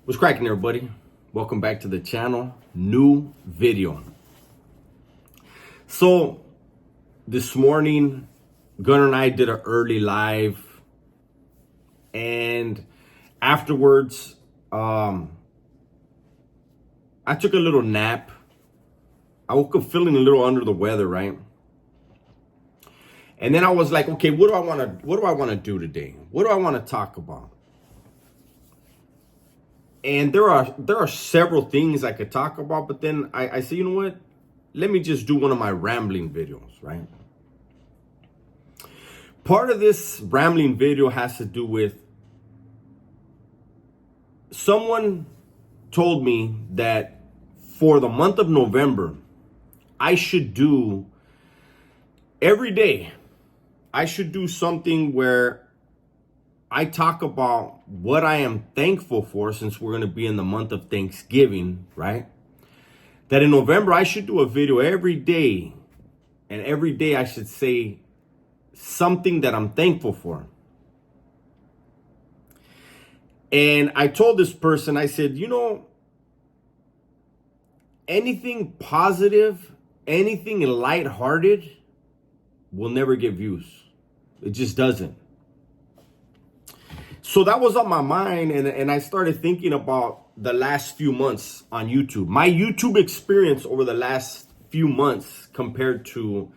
What's cracking, everybody? Welcome back to the channel. New video. So this morning, Gunner and I did an early live, and afterwards, I took a little nap. I woke up feeling a little under the weather, right? And then I was like, okay, what do I want to do today? What do I want to talk about? And there are several things I could talk about, but then I say, you know what? Let me just do one of my rambling videos, right? Part of this rambling video has to do with someone told me that for the month of November, I should do every day. I should do something where I talk about what I am thankful for, since we're going to be in the month of Thanksgiving, right? That in November, I should do a video every day. And every day I should say something that I'm thankful for. And I told this person, I said, you know, anything positive, anything lighthearted will never get views. It just doesn't. So that was on my mind, and I started thinking about the last few months on YouTube. My YouTube experience over the last few months compared to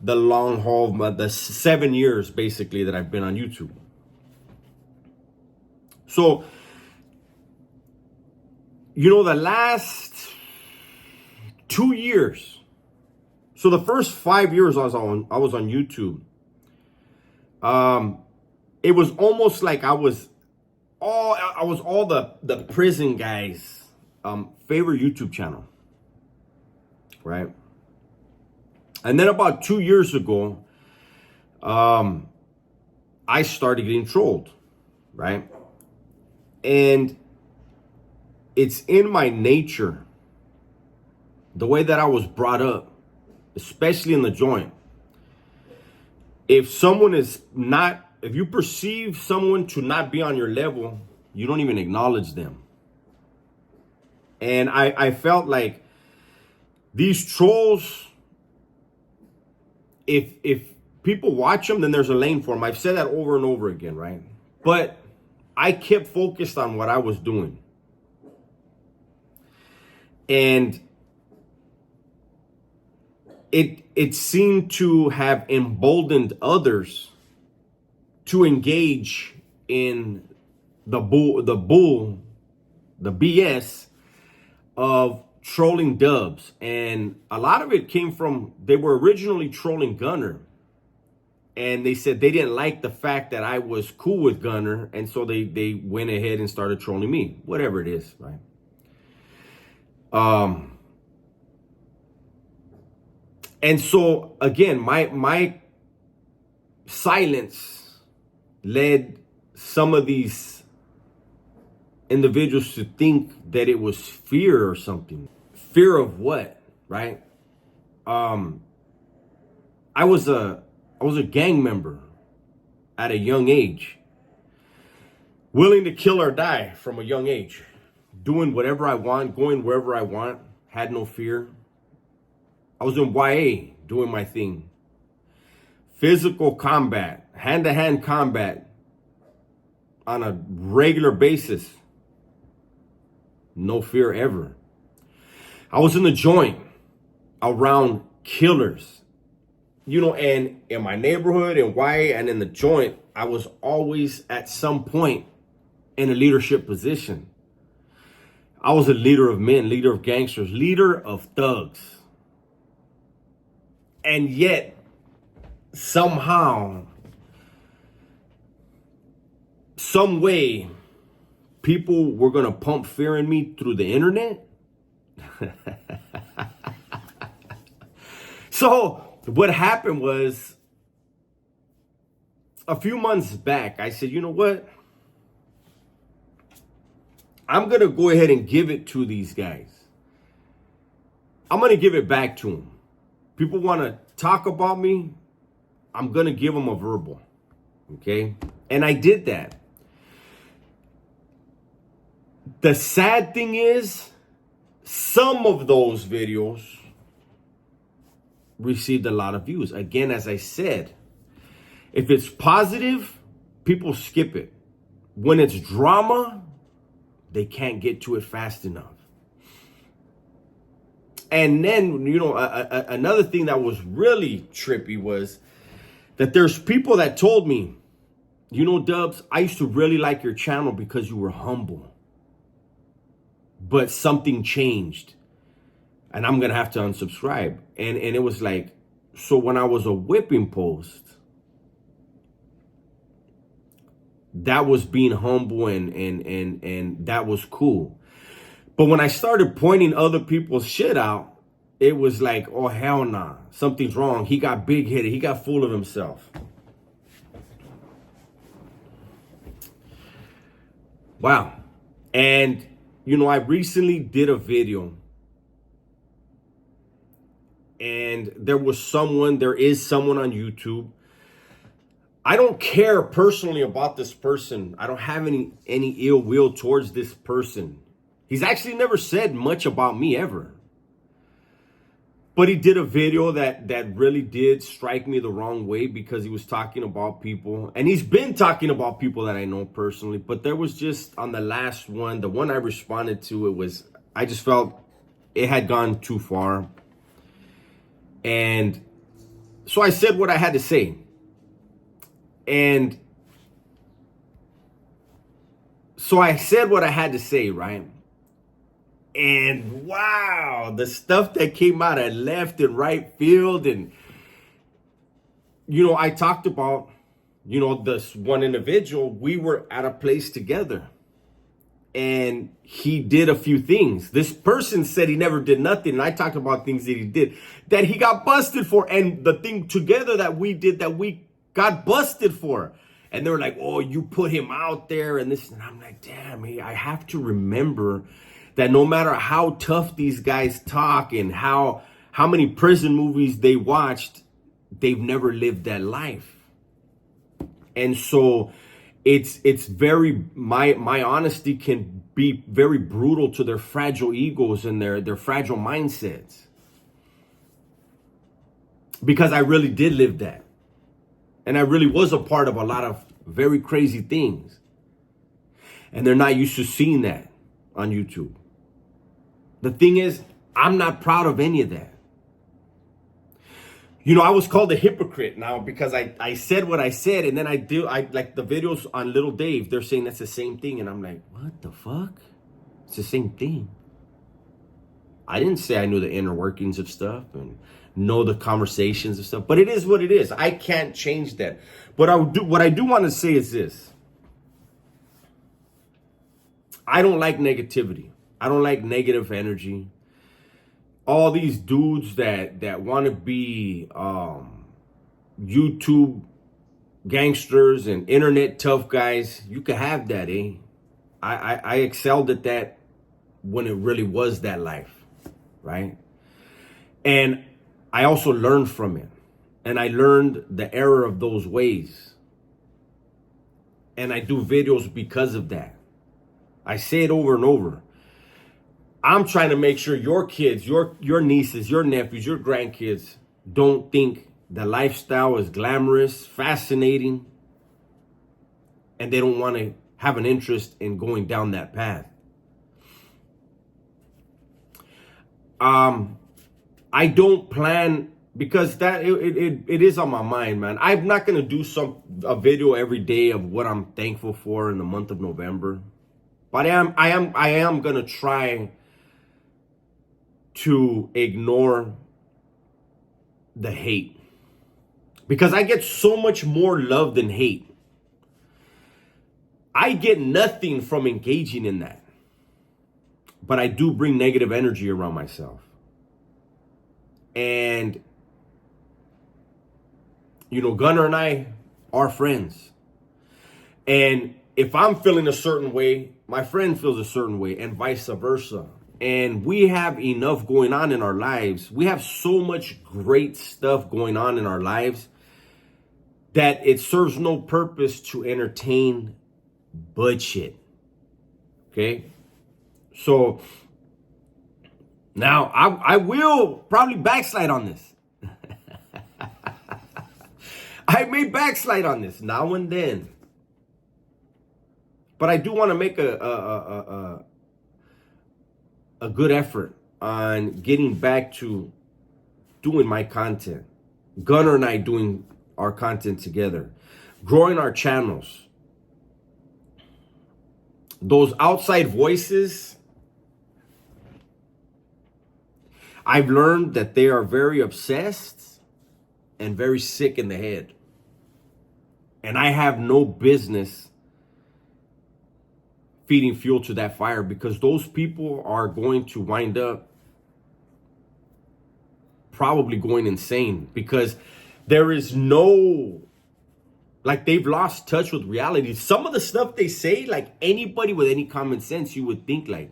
the long haul, the 7 years basically that I've been on YouTube. So, you know, the last 2 years, so the first 5 years I was on YouTube, it was almost like I was all the prison guys' favorite YouTube channel, right? And then about 2 years ago, I started getting trolled, right? And it's in my nature, the way that I was brought up, especially in the joint. If you perceive someone to not be on your level, you don't even acknowledge them. And I felt like these trolls, if people watch them, then there's a lane for them. I've said that over and over again, right? But I kept focused on what I was doing. And it seemed to have emboldened others to engage in the BS of trolling Dubs. And a lot of it came from, they were originally trolling Gunner. And they said they didn't like the fact that I was cool with Gunner. And so they went ahead and started trolling me. Whatever it is, right? And so, again, my silence led some of these individuals to think that it was fear or something. Fear of what, right? I was a gang member at a young age, willing to kill or die from a young age, doing whatever I want, going wherever I want, had no fear. I was in YA doing my thing. Physical combat, hand-to-hand combat on a regular basis. No fear ever. I was in the joint around killers. You know, and in my neighborhood, in YA, and in the joint, I was always at some point in a leadership position. I was a leader of men, leader of gangsters, leader of thugs. And yet, somehow, some way, people were going to pump fear in me through the internet. So what happened was, a few months back, I said, you know what? I'm going to go ahead and give it to these guys. I'm going to give it back to them. People want to talk about me, I'm going to give them a verbal. Okay? And I did that. The sad thing is, some of those videos received a lot of views. Again, as I said, if it's positive, people skip it. When it's drama, they can't get to it fast enough. And then, another thing that was really trippy was that there's people that told me, Dubs, I used to really like your channel because you were humble. But something changed. And I'm going to have to unsubscribe. And it was like, so when I was a whipping post, that was being humble and that was cool. But when I started pointing other people's shit out, it was like, oh, hell nah. Something's wrong. He got big-headed. He got full of himself. Wow. And, I recently did a video. And there is someone on YouTube. I don't care personally about this person. I don't have any ill will towards this person. He's actually never said much about me ever. But he did a video that really did strike me the wrong way because he was talking about people. And he's been talking about people that I know personally. But there was just on the last one, the one I responded to, I just felt it had gone too far. And so I said what I had to say. And so I said what I had to say, right? And wow, the stuff that came out of left and right field. And, I talked about, this one individual, we were at a place together. And he did a few things. This person said he never did nothing. And I talked about things that he did that he got busted for. And the thing together that we did that we got busted for. And they were like, oh, you put him out there and this. And I'm like, damn, I have to remember that no matter how tough these guys talk and how many prison movies they watched, they've never lived that life. And so it's very, my honesty can be very brutal to their fragile egos and their fragile mindsets. Because I really did live that. And I really was a part of a lot of very crazy things. And they're not used to seeing that on YouTube. The thing is, I'm not proud of any of that. I was called a hypocrite now because I said what I said, and then I like the videos on Little Dave, they're saying that's the same thing. And I'm like, what the fuck? It's the same thing. I didn't say I knew the inner workings of stuff and know the conversations of stuff, but it is what it is. I can't change that. But what I do want to say is this. I don't like negativity. I don't like negative energy. All these dudes that want to be YouTube gangsters and internet tough guys, you can have that, eh? I excelled at that when it really was that life, right? And I also learned from it. And I learned the error of those ways. And I do videos because of that. I say it over and over. I'm trying to make sure your kids, your nieces, your nephews, your grandkids don't think the lifestyle is glamorous, fascinating, and they don't want to have an interest in going down that path. I don't plan, because that it is on my mind, man. I'm not gonna do a video every day of what I'm thankful for in the month of November, but I am gonna try to ignore the hate, because I get so much more love than hate. I get nothing from engaging in that, but I do bring negative energy around myself. And Gunner and I are friends, and if I'm feeling a certain way, my friend feels a certain way, and vice versa. And we have enough going on in our lives. We have so much great stuff going on in our lives that it serves no purpose to entertain bullshit. Okay? So now I will probably backslide on this. I may backslide on this now and then. But I do want to make a good effort on getting back to doing my content. Gunner and I doing our content together. Growing our channels. Those outside voices, I've learned that they are very obsessed and very sick in the head. And I have no business feeding fuel to that fire, because those people are going to wind up probably going insane, because there is no, like, they've lost touch with reality. Some of the stuff they say, like, anybody with any common sense, you would think, like,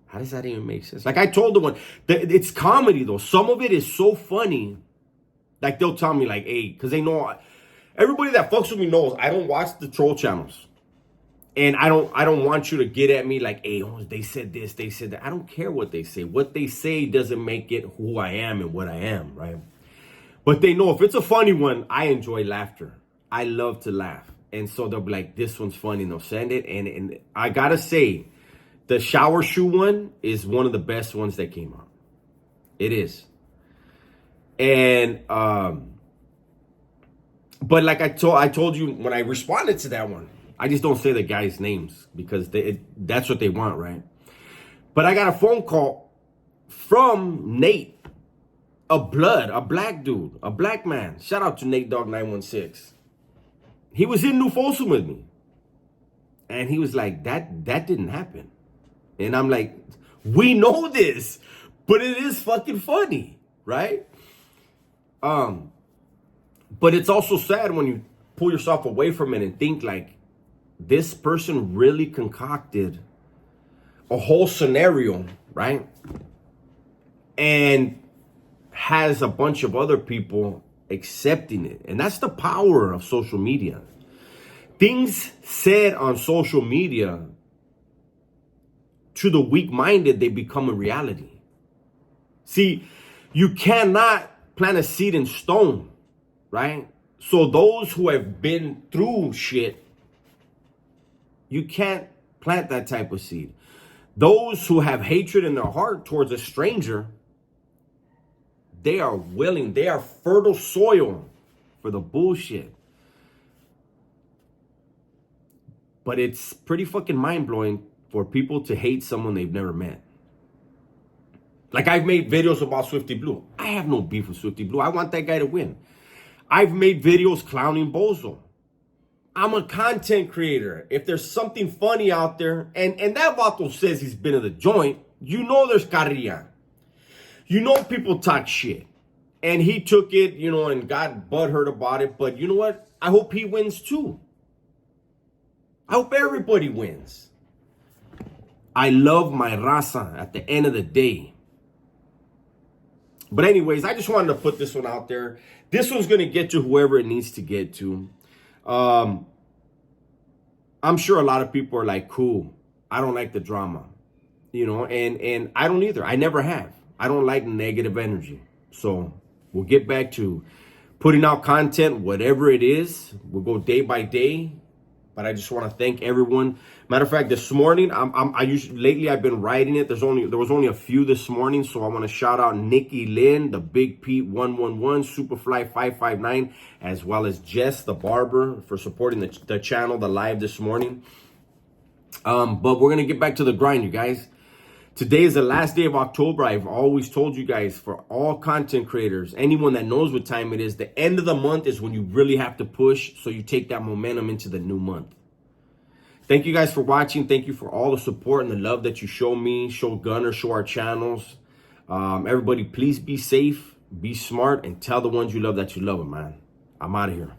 how does that even make sense? Like I told the one, it's comedy though. Some of it is so funny. Like they'll tell me like, hey, because they know, everybody that fucks with me knows I don't watch the troll channels. And I don't want you to get at me like, hey, oh, they said this, they said that. I don't care what they say. What they say doesn't make it who I am and what I am, right? But they know if it's a funny one, I enjoy laughter. I love to laugh. And so they'll be like, this one's funny, and they'll send it. And I gotta say, the shower shoe one is one of the best ones that came out. It is. And but like I told you when I responded to that one, I just don't say the guys' names because that's what they want, right? But I got a phone call from Nate, a black dude, a black man. Shout out to Nate Dog 916. He was in New Folsom with me. And he was like, that didn't happen. And I'm like, we know this, but it is fucking funny, right? But it's also sad when you pull yourself away from it and think like, this person really concocted a whole scenario, right? And has a bunch of other people accepting it. And that's the power of social media. Things said on social media, to the weak-minded, they become a reality. See, you cannot plant a seed in stone, right? So those who have been through shit, you can't plant that type of seed. Those who have hatred in their heart towards a stranger, they are willing, they are fertile soil for the bullshit. But it's pretty fucking mind-blowing for people to hate someone they've never met. Like I've made videos about Swifty Blue. I have no beef with Swifty Blue. I want that guy to win. I've made videos clowning Bozo. I'm a content creator. If there's something funny out there, and that vato says he's been in the joint, you know there's carrilla. You know people talk shit. And he took it, you know, and got butthurt about it. But you know what? I hope he wins too. I hope everybody wins. I love my raza at the end of the day. But anyways, I just wanted to put this one out there. This one's going to get to whoever it needs to get to. I'm sure a lot of people are like, cool, I don't like the drama, you know, and I don't either. I never have. I don't like negative energy. So we'll get back to putting out content, whatever it is. We'll go day by day. But I just want to thank everyone. Matter of fact, this morning, lately I've been writing it. There was only a few this morning, so I want to shout out Nikki Lynn, the Big Pete 111, Superfly 559, as well as Jess the barber for supporting the channel, the live this morning. But we're gonna get back to the grind, you guys. Today is the last day of October. I've always told you guys, for all content creators, anyone that knows what time it is, the end of the month is when you really have to push, so you take that momentum into the new month. Thank you guys for watching. Thank you for all the support and the love that you show me, show Gunner, show our channels. Everybody, please be safe, be smart, and tell the ones you love that you love them, man. I'm out of here.